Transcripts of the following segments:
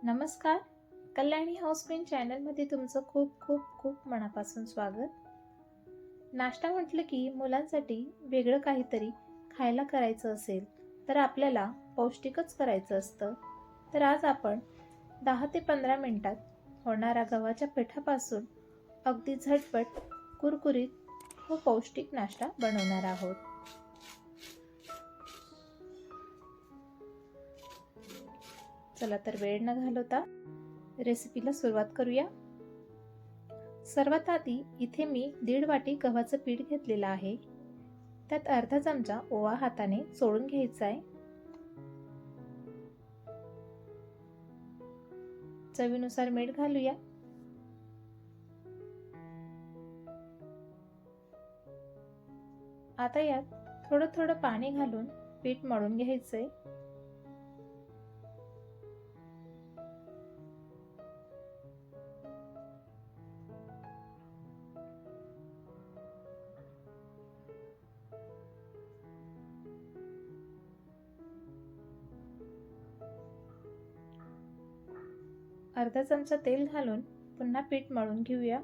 नमस्कार. कल्याणी हाऊसप्रिंग चॅनलमध्ये तुमचं खूप खूप खूप मनापासून स्वागत. नाश्ता म्हटलं की मुलांसाठी वेगळं काहीतरी खायला करायचं असेल तर आपल्याला पौष्टिकच करायचं असतं. तर आज आपण 10 ते 15 मिनिटात होणारा गव्हाच्या पिठापासून अगदी झटपट, कुरकुरीत व पौष्टिक नाश्ता बनवणार आहोत. चला तर वेळ न घालवता रेसिपीला सुरुवात करूया. सर्वात आधी इथे मी 1.5 वाटी गव्हाचं पीठ घेतलेलं आहे. त्यात अर्धा चमचा ओवा हाताने चोळून घ्यायचा आहे. चवीनुसार मीठ घालूया. आता यात थोडं थोडं पाणी घालून पीठ मळून घ्यायचंय. अर्धा चमचा तेल घालून पुन्हा पीठ मळून घेऊया.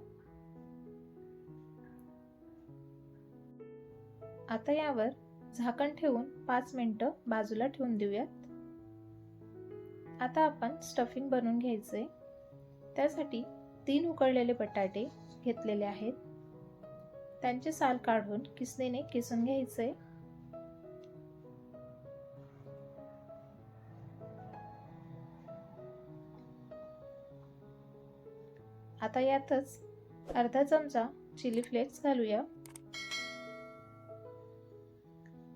आता यावर झाकण ठेवून 5 मिनिटं बाजूला ठेवून देऊयात. आता आपण स्टफिंग बनवून घ्यायचे. त्यासाठी 3 उकडलेले बटाटे घेतलेले आहेत. त्यांचे साल काढून किसणीने किसून घ्यायचे. आता यातच अर्धा चमचा चिली फ्लेक्स घालूया.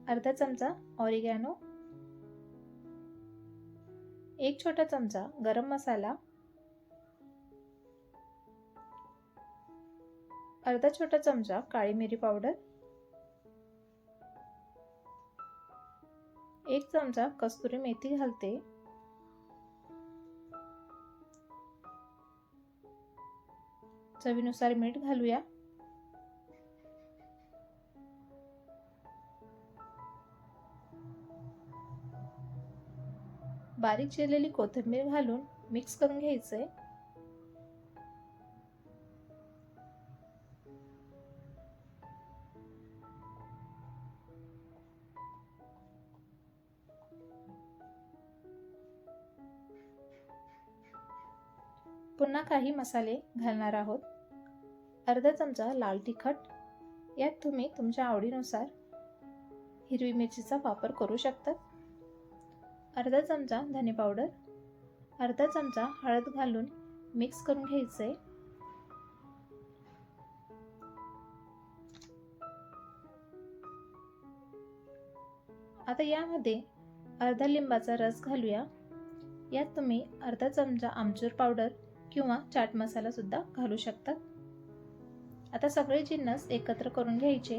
अर्धा चमचा ऑरिगॅनो, 1 छोटा चमचा गरम मसाला, अर्धा छोटा चमचा काळी मिरी पावडर, 1 चमचा कस्तुरी मेथी घालते. चवीनुसार मीठ घालूया. बारीक चिरलेली कोथिंबीर घालून मिक्स करून घ्यायचे. पुन्हा काही मसाले घालणार आहोत. अर्धा चमचा लाल तिखट, यात तुम्ही तुमच्या आवडीनुसार हिरवी मिरचीचा वापर करू शकता. अर्धा चमचा धने पावडर, अर्धा चमचा हळद घालून मिक्स करून घ्यायचे. आता यामध्ये अर्धा लिंबाचा रस घालूया. यात तुम्ही अर्धा चमचा आमचूर पावडर किंवा चाट मसाला सुद्धा घालू शकता. आता सगळे जिन्नस एकत्र करून घ्यायचे.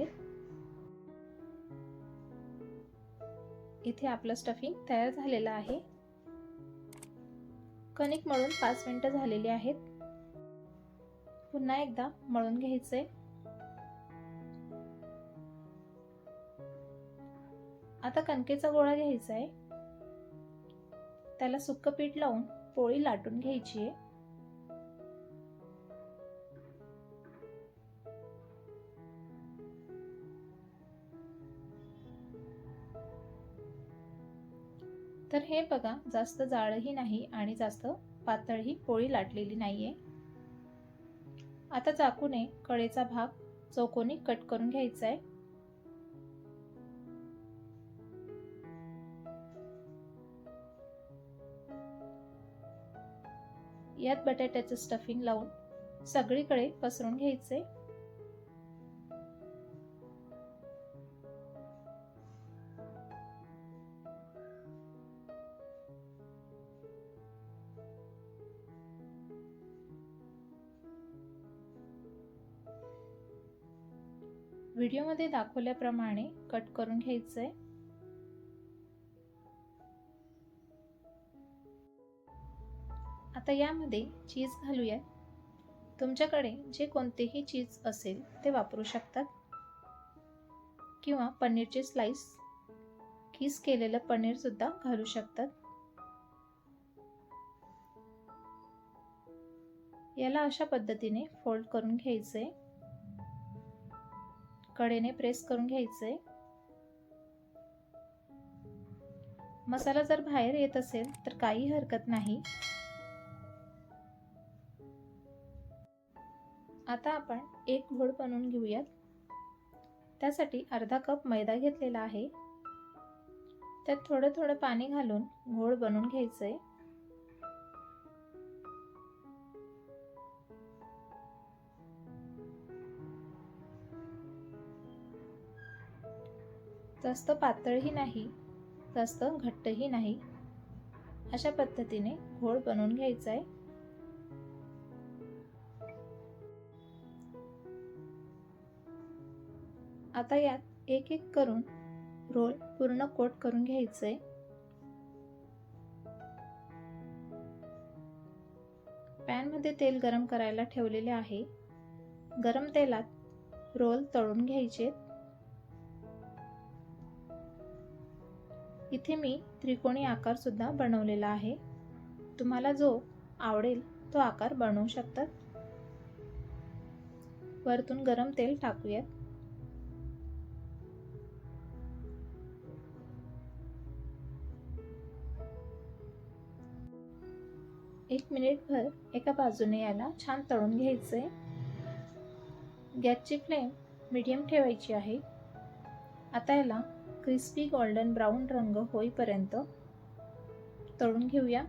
इथे आपलं स्टफिंग तयार झालेलं आहे. कणिक मळून 5 मिनिटं झालेली आहेत. पुन्हा एकदा मळून घ्यायचे. आता कणकेचा गोळा घ्यायचा आहे. त्याला सुक्क पीठ लावून पोळी लाटून घ्यायची आहे. तर हे बघा, जास्त जाडही नाही आणि जास्त पातळही पोळी लाटलेली नाहीये. आता चाकूने कडेचा भाग चौकोनी कट करून घ्यायचा आहे. यात बटाट्याचं स्टफिंग लावून सगळीकडे पसरून घ्यायचे. व्हिडिओमध्ये दाखवल्याप्रमाणे कट करून घ्यायचंय. आता यामध्ये चीज घालूया. तुमच्याकडे जे कोणतेही चीज असेल ते वापरू शकतात किंवा पनीरचे स्लाइस, किस केलेलं पनीर सुद्धा घालू शकतात. याला अशा पद्धतीने फोल्ड करून घ्यायचे, कडेने प्रेस करून घ्यायचे। मसाला जर बाहेर येत असेल तर काही हरकत नाही। आता आपण एक घोळ बनवून घेऊयात। त्यासाठी अर्धा कप मैदा घेतलेला आहे, त्यात थोडं थोडं पाणी घालून घोळ बनवून घ्यायचंय। जास्त पातळही नाही, जास्त घट्टही नाही, अशा पद्धतीने घोळ बनवून घ्यायचा आहे। आता यात एक एक करून रोल पूर्ण कोट करून घ्यायचे। पॅन मध्ये तेल गरम करायला ठेवलेले आहे। गरम तेलात रोल तळून घ्यायचे। इथे मी त्रिकोणी आकार सुद्धा बनवलेला आहे। तुम्हाला जो आवडेल तो आकार बनवू शकतात। वरतून गरम तेल टाकूयात। एक मिनिटभर एका बाजूने याला छान तळून घ्यायचे। गॅसची फ्लेम मीडियम ठेवायची आहे। आता याला क्रिस्पी गोल्डन ब्राऊन रंग होईपर्यंत तळून घेऊया।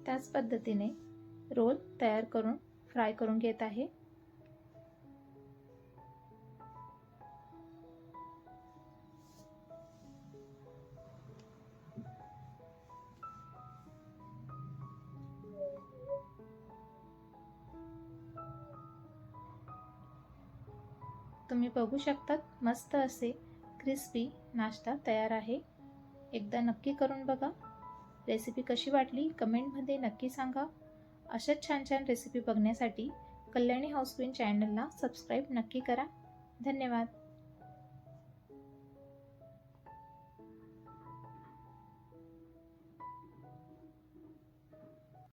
त्याच पद्धतीने रोल तयार करून फ्राय करून घेत आहे। तुम्ही बघू शकतात मस्त असे क्रिस्पी नाश्ता तयार आहे। एकदा नक्की करून बघा। रेसिपी कशी वाटली कमेंटमध्ये नक्की सांगा। अशाच छान छान रेसिपी बघण्यासाठी कल्याणी हाऊस क्वीन चॅनलला सबस्क्राईब नक्की करा। धन्यवाद।